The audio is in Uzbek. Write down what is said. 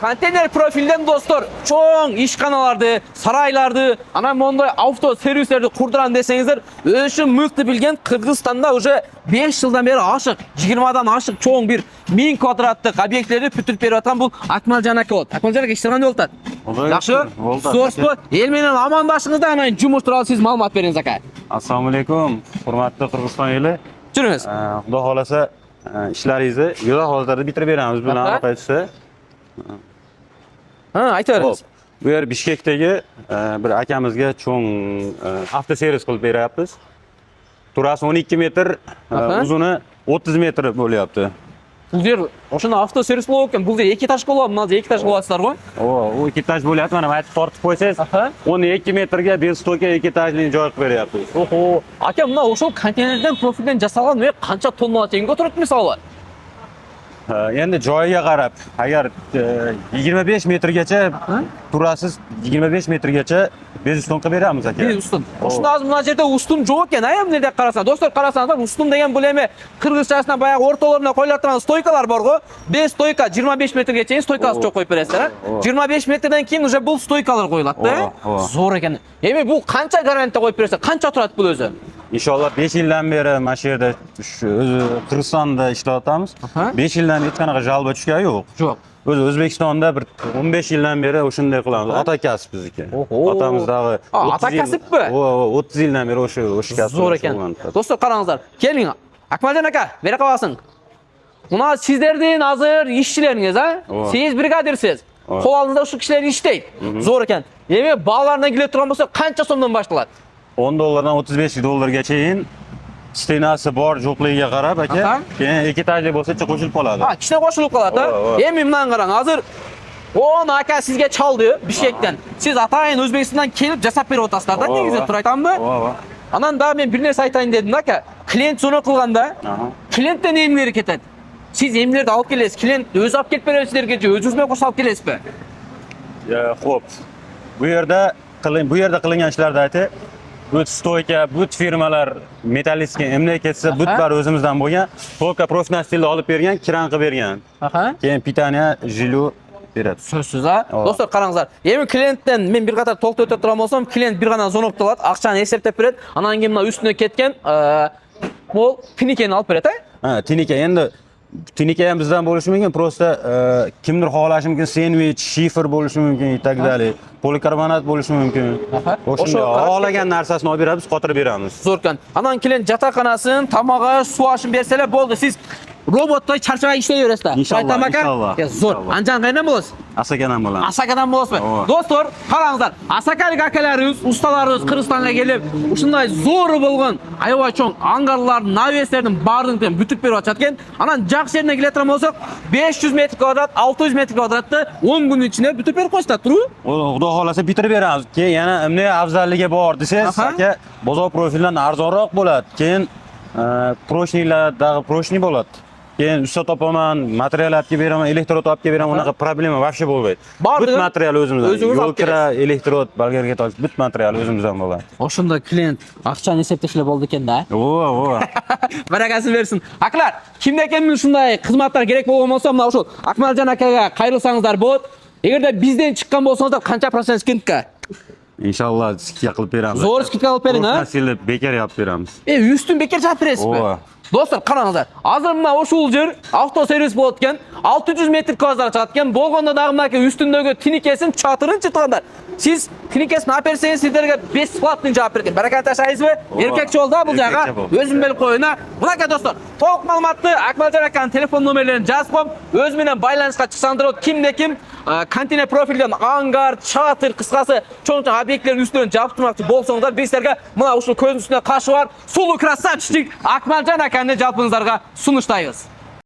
Konteyner profilden dostlar çoğun işxanalardı, saraylardı, ana monday avto servislerdi kurduran desеңizdер, özü mıқты bilgen Kırgızstanda уже 5 yıldan beri aşık, 20'dan aşık çoğun bir 1000 kvadratlık obyektleri pütürüp berip atan bu Akmalcan aka oldu. Akmalcan aka iştirgan boldu. Yaxşı? So'raspo, el menen amandaşыңızda ana jumuş turалы siz ma'lumot beriңiz aka. Assalomu alaykum, hurmatli Qirg'iziston eli. Jurimiz. Xudo xolasa ishlaringizni yo'q holatda bitirib beramiz bilan aloqasi. Ha, aytaveramiz. Bu yer Bishkekdagi bir akamizga cho'ng avtoservis qilib beryapmiz. Turasi 12 metr, uzuni 30 metr bo'lyapti. Bu yer oshuna avto servis bo'lib ekan. Bu yer 2 etaj bo'ladi, mana 2 etaj qilyapsizlar-ku? O 2 etaj bo'lyapti, mana aytib tortib qo'ysangiz, 12 metrga bezstoyka 2 etajli joy qilib beryapmiz. Oho, aka, mana o'sha konteynerdan profildan jasalgan ve qancha tonna tenga turibdi misoli? Endi joyiga qarab, agar 25 metrgacha turasiz, 25 metrgacha bezuston qilib beramiz aka. Bezuston. Oshunda hozir bu yerda ustun yo'q ekan, ham nerda qarasangiz. Do'stlar, qarasangiz, ustun degan bo'limi qirg'izchasidan bayaq o'rtalarına qo'yiladigan stoykalar bor-ku. Bez stoyka 25 metrgacha stoykasi cho'q qo'yib berasizlar. 25 metrdan keyin уже bu stoykalar qo'yiladi-da. Zo'r ekan. Ya'ni bu qancha garantiya qo'yib berasizlar? Qancha turadi bu o'zi? İnşallah 5 yildan beri mana shu yerda o'zi Qirg'izistonda ishlayapmiz. 5 yildan hech qanaqa jalba tushgani yo'q. Yo'q. O'zi O'zbekistonda bir 15 yildan beri o'shunday qilamiz. Ota kasb bizniki. Otamizdagi. Ota kasbmi? 30 yildan beri o'sha kasb. Zo'r ekan. Do'stlar, qarangizlar. Keling, Akmaljon aka, bera qolsin. Buna sizlerden hazır işçileriniz ha? Siz brigadirsiz. Qo'lingizda shu kishilar ishlaydi. Zo'r ekan. Demak, bog'lardan kelib turgan bo'lsa, qancha so'mdan boshlanadi? 10 dollardan 35 dollargachayin stenasi bor yo'qligiga qarab aka, keyin 2 etajli bo'lsa-chi qo'shilib qoladi. Ha, kichkina qo'shilib qoladi. Endi bundan qarang, hozir 10 aka sizga chaldi Bishkekdan. Siz atayin O'zbekistondan kelib jasab berib o'tasizlar-da, negizda tur aytammi? Anan da men bir narsa aytayın dedim aka. Klient so'ni qilganda, klientdan emlari ketadi. Siz emlarni olib kelasiz, klient o'zi olib kelib beradi sizlarga, o'zingiz bilan qo'shib olib kelasizmi? Xo'p. Bu yerda qilingan ishlarda aytay. But stoyka, but firmalar metallistga emlay ketsa, butlar o'zimizdan bo'lgan, to'ka profnastilni olib bergan, kiran qilib bergan. Keyin pitaniya, jilu beradi. So'zsiz ha? Do'stlar, qarangizlar. Endi klientdan men bir qator to'xtatib o'tirib turgan bo'lsam, klient bir qana zo'noq qiladi, aqchani hisoblab beradi. Anan keyin mana ustuna ketgan, bu tinikani olib beradi. Ha, tinika endi tinika ham bizdan bo'lishi mumkin, prosta kimdir xohlashi mumkin, sandwich, shifer bo'lishi mumkin, tak dalay. Polikarbonat bo'lishi mumkin. O'sha xohlagan narsasini olib beramiz, qotirib beramiz. Zo'r ekan. Anan klient jataqanasin, tomog'i, suv oshini bersalar bo'ldi. Siz robotday charchamay ishlayverasizlar. Inshaalloh. Zo'r. Anjan qayerdan bo'lasiz? Asakadan bo'lamiz. Asakadan bo'lasizmi? Do'stlar, qarangizlar. Asakalik akalarimiz, ustalarimiz Qirg'izistonga kelib, shunday zo'r bo'lgan ayoy cho'ng angarlar, naveslarning barini butib berib o'tgan. Anan yaxshi yerdan keladigan bo'lsak, 500 metr kvadrat, 600 metr kvadratda 10 kun ichida butib berib qo'yishadi, turib. Xudo xolasa bitirib beramiz. Keyin yana bunday afzalligi bor desangiz, aka, bozor profildan arzonroq bo'ladi. Keyin proshnilardagi proshni bo'ladi. Keyin usta topaman, material olib kelib beraman, elektrod olib kelib beraman, unaqa problema vobshe bo'lmaydi. Butun material o'zimizdan. Yo'lkira, elektrod, bolgarga tosh, butun material o'zimizdan bo'ladi. O'shunda klient aqchani hisoblashlar bo'ldi ekanda. Barakasi bersin. Aklar, kimda-kim shunday xizmatlar kerak bo'lgan bo'lsa, mana shu Akmaljon akaga qayrilsangizlar bo'ladi. Agarda bizdan chiqqan bo'lsangizlar, qancha prosent skidka? Inshaalloh skidka qilib beramiz. Zo'r skidka qilib bering, ha? Profilni bekor yapib beramiz. Üstün bekar javob berasizmi? Do'stlar, qarangizlar. Hozir mana o'sha yer avto servis bo'layotgan, 600 metr kvadrat chiqayotgan, bo'lganda dag'imdagi ustundagi tinikasin chatirin chiqganlar. Siz tinikasini olib bersangiz, sizlarga besplatni javob bergan. Barakat tashlaysizmi? Erkakcha oldi bu joyga. O'zim bilib qo'yina. Bunaqa do'stlar, to'liq ma'lumotni Akmaljon akaning telefon nomerlarini yozib qo'yib, o'z bilan baylanishga chiqsandirib, kimda-kim konteyner profildan angar, chatir, qisqasi, cho'ng-cho'ng obyektlarning ustidan javob turmoqchi bo'lsangizlar, bizlarga mana o'sha ko'z ustida qashi bor, sulu krasavchik Akmaljon akaning javobingizlarga sunushtaymiz.